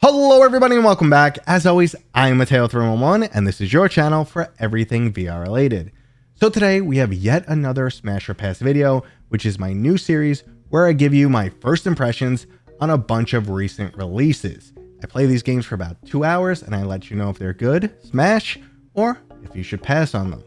Hello everybody and welcome back. As always, I'm Mateo311 and this is your channel for everything VR related. So today we have yet another Smash or Pass video, which is my new series where I give you my first impressions on a bunch of recent releases. I play these games for about 2 hours and I let you know if they're good, Smash, or if you should pass on them.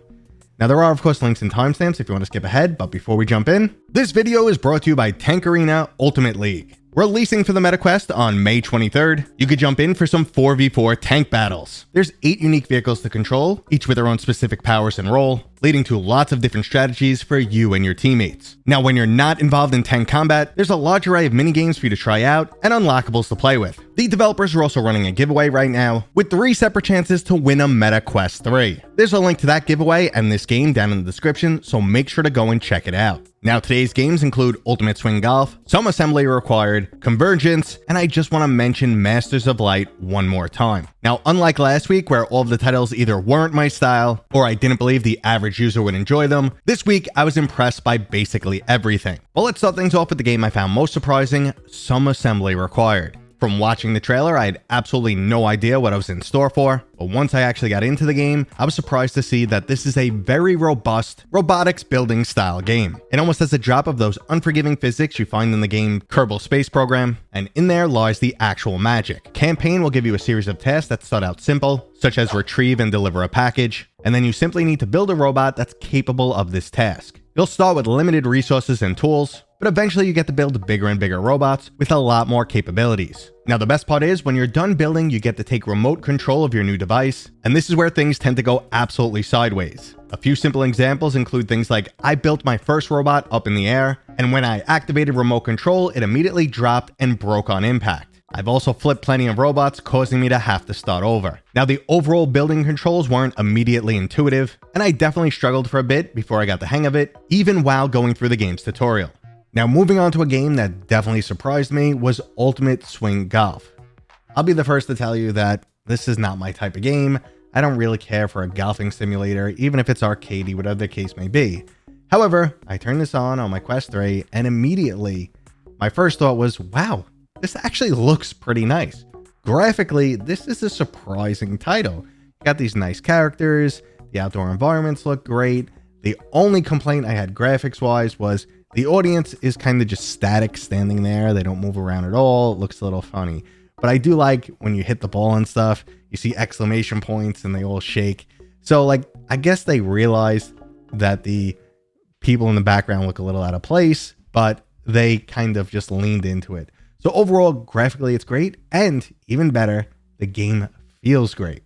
Now there are of course links and timestamps if you want to skip ahead, but before we jump in, this video is brought to you by Tank Arena Ultimate League. Releasing for the MetaQuest on May 23rd, you could jump in for some 4v4 tank battles. There's 8 unique vehicles to control, each with their own specific powers and role, leading to lots of different strategies for you and your teammates. Now when you're not involved in tank combat, there's a large array of minigames for you to try out and unlockables to play with. The developers are also running a giveaway right now, with 3 separate chances to win a MetaQuest 3. There's a link to that giveaway and this game down in the description, so make sure to go and check it out. Now today's games include Ultimate Swing Golf, some assembly required, Convrgence, and I just want to mention Masters of Light one more time. Now unlike last week where all of the titles either weren't my style or I didn't believe the average user would enjoy them, this week I was impressed by basically everything. Well, let's start things off with the game I found most surprising, some assembly required. From watching the trailer, I had absolutely no idea what I was in store for, but once I actually got into the game, I was surprised to see that this is a very robust robotics building style game. It almost has a drop of those unforgiving physics you find in the game Kerbal Space Program, and in there lies the actual magic. Campaign will give you a series of tasks that start out simple, such as retrieve and deliver a package, and then you simply need to build a robot that's capable of this task. You'll start with limited resources and tools, but eventually you get to build bigger and bigger robots with a lot more capabilities. Now the best part is when you're done building, you get to take remote control of your new device, and this is where things tend to go absolutely sideways. A few simple examples include things like I built my first robot up in the air, and when I activated remote control, it immediately dropped and broke on impact. I've also flipped plenty of robots, causing me to have to start over. Now the overall building controls weren't immediately intuitive, and I definitely struggled for a bit before I got the hang of it, even while going through the game's tutorial. Now moving on to a game that definitely surprised me was Ultimate Swing Golf. I'll be the first to tell you that this is not my type of game. I don't really care for a golfing simulator, even if it's arcadey, whatever the case may be. However, I turned this on my Quest 3 and immediately my first thought was, wow, this actually looks pretty nice. Graphically, this is a surprising title. You got these nice characters, the outdoor environments look great. The only complaint I had graphics wise was the audience is kind of just static standing there. They don't move around at all. It looks a little funny. But I do like when you hit the ball and stuff, you see exclamation points and they all shake. So like, I guess they realized that the people in the background look a little out of place, but they kind of just leaned into it. So overall, graphically, it's great. And even better, the game feels great.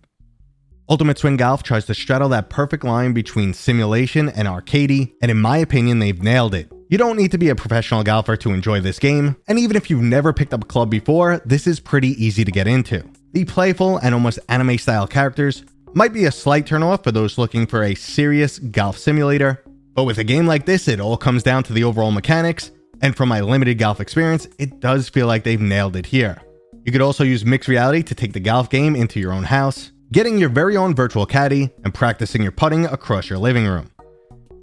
Ultimate Swing Golf tries to straddle that perfect line between simulation and arcadey, and in my opinion, they've nailed it. You don't need to be a professional golfer to enjoy this game, and even if you've never picked up a club before, this is pretty easy to get into. The playful and almost anime-style characters might be a slight turnoff for those looking for a serious golf simulator, but with a game like this, it all comes down to the overall mechanics, and from my limited golf experience, it does feel like they've nailed it here. You could also use mixed reality to take the golf game into your own house, getting your very own virtual caddy, and practicing your putting across your living room.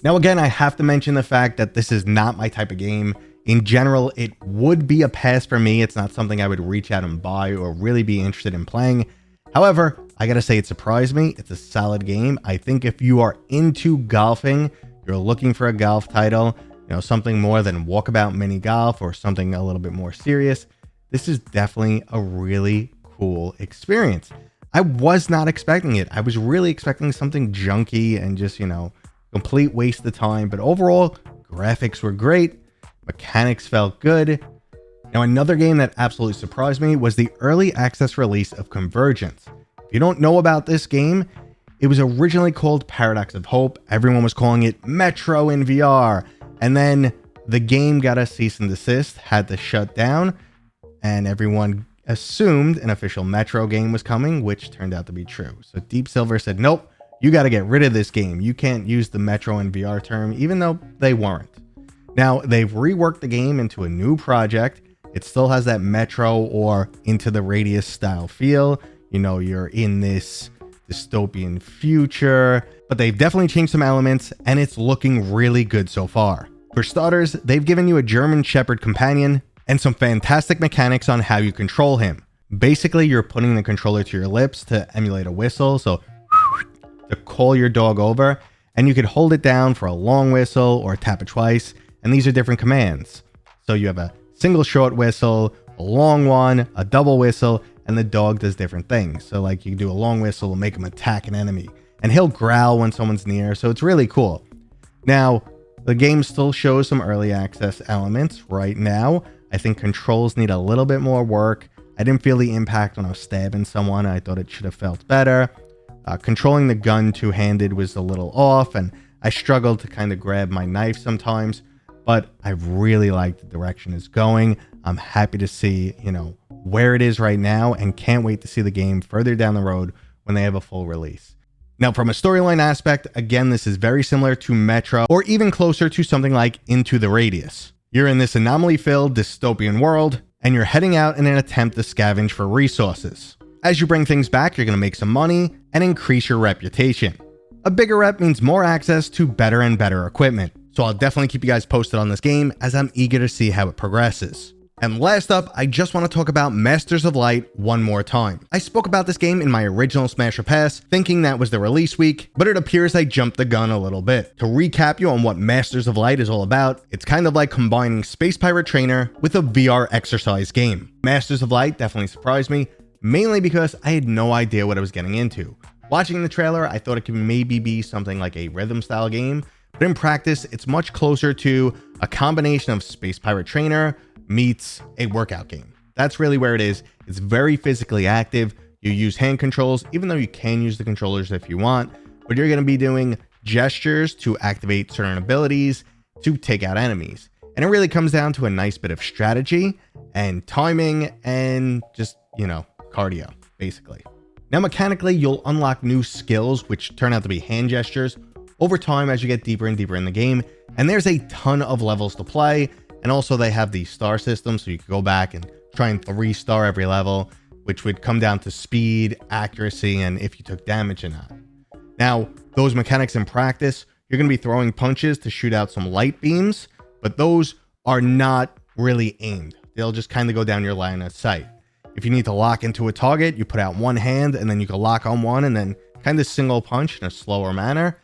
Now again, I have to mention the fact that this is not my type of game. In general, it would be a pass for me. It's not something I would reach out and buy or really be interested in playing. However, I gotta say it surprised me. It's a solid game. I think if you are into golfing, you're looking for a golf title, something more than walkabout mini golf or something a little bit more serious, this is definitely a really cool experience. I was not expecting it. I was really expecting something junky and just, complete waste of time. But overall, graphics were great. Mechanics felt good. Now, another game that absolutely surprised me was the early access release of Convrgence. If you don't know about this game, it was originally called Paradox of Hope. Everyone was calling it Metro in VR. And then the game got a cease and desist, had to shut down, and everyone assumed an official Metro game was coming, which turned out to be true. So Deep Silver said, nope, you got to get rid of this game. You can't use the Metro in VR term, even though they weren't. Now, they've reworked the game into a new project. It still has that Metro or Into the Radius style feel. You're in this dystopian future, but they've definitely changed some elements, and it's looking really good so far. For starters, they've given you a German Shepherd companion and some fantastic mechanics on how you control him. Basically, you're putting the controller to your lips to emulate a whistle, so to call your dog over, and you could hold it down for a long whistle or tap it twice, and these are different commands. So you have a single short whistle, a long one, a double whistle, and the dog does different things. So like you can do a long whistle will make him attack an enemy, and he'll growl when someone's near, so it's really cool. Now, the game still shows some early access elements right now. I think controls need a little bit more work. I didn't feel the impact when I was stabbing someone. I thought it should have felt better. Controlling the gun two-handed was a little off, and I struggled to kind of grab my knife sometimes, but I really like the direction it's going. I'm happy to see, where it is right now, and can't wait to see the game further down the road when they have a full release. Now, from a storyline aspect, again, this is very similar to Metro, or even closer to something like Into the Radius. You're in this anomaly-filled dystopian world, and you're heading out in an attempt to scavenge for resources. As you bring things back, you're going to make some money and increase your reputation. A bigger rep means more access to better and better equipment, so I'll definitely keep you guys posted on this game as I'm eager to see how it progresses. And last up, I just want to talk about Masters of Light one more time. I spoke about this game in my original Smasher Pass, thinking that was the release week, but it appears I jumped the gun a little bit. To recap you on what Masters of Light is all about, it's kind of like combining Space Pirate Trainer with a VR exercise game. Masters of Light definitely surprised me, mainly because I had no idea what I was getting into. Watching the trailer, I thought it could maybe be something like a rhythm style game, but in practice, it's much closer to a combination of Space Pirate Trainer meets a workout game. That's really where it is. It's very physically active. You use hand controls, even though you can use the controllers if you want, but you're going to be doing gestures to activate certain abilities to take out enemies. And it really comes down to a nice bit of strategy and timing and just, cardio, basically. Now, mechanically, you'll unlock new skills, which turn out to be hand gestures, over time as you get deeper and deeper in the game. And there's a ton of levels to play. And also they have the star system, so you can go back and try and 3-star every level, which would come down to speed, accuracy, and if you took damage or not. Now, those mechanics in practice, you're going to be throwing punches to shoot out some light beams, but those are not really aimed. They'll just kind of go down your line of sight. If you need to lock into a target, you put out one hand, and then you can lock on one, and then kind of single punch in a slower manner.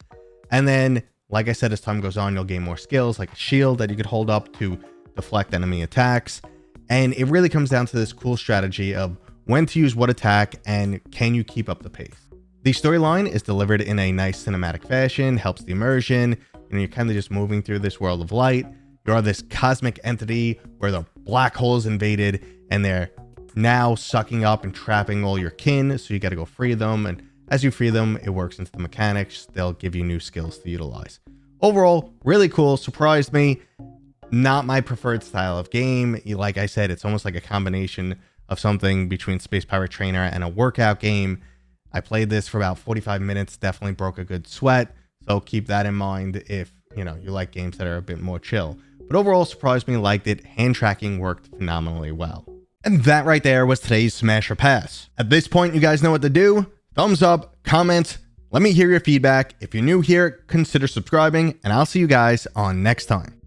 And then, like I said, as time goes on, you'll gain more skills, like a shield that you could hold up to deflect enemy attacks. And it really comes down to this cool strategy of when to use what attack and can you keep up the pace. The storyline is delivered in a nice cinematic fashion, helps the immersion, you're kind of just moving through this world of light. You are this cosmic entity where the black hole is invaded and they're now sucking up and trapping all your kin, so you got to go free them, and as you free them, it works into the mechanics. They'll give you new skills to utilize. Overall, really cool, surprised me. Not my preferred style of game. Like I said, it's almost like a combination of something between Space Pirate Trainer and a workout game. I played this for about 45 minutes, definitely broke a good sweat. So keep that in mind if, you like games that are a bit more chill. But overall, surprised me, liked it. Hand tracking worked phenomenally well. And that right there was today's Smasher Pass. At this point, you guys know what to do. Thumbs up, comment, let me hear your feedback. If you're new here, consider subscribing, and I'll see you guys on next time.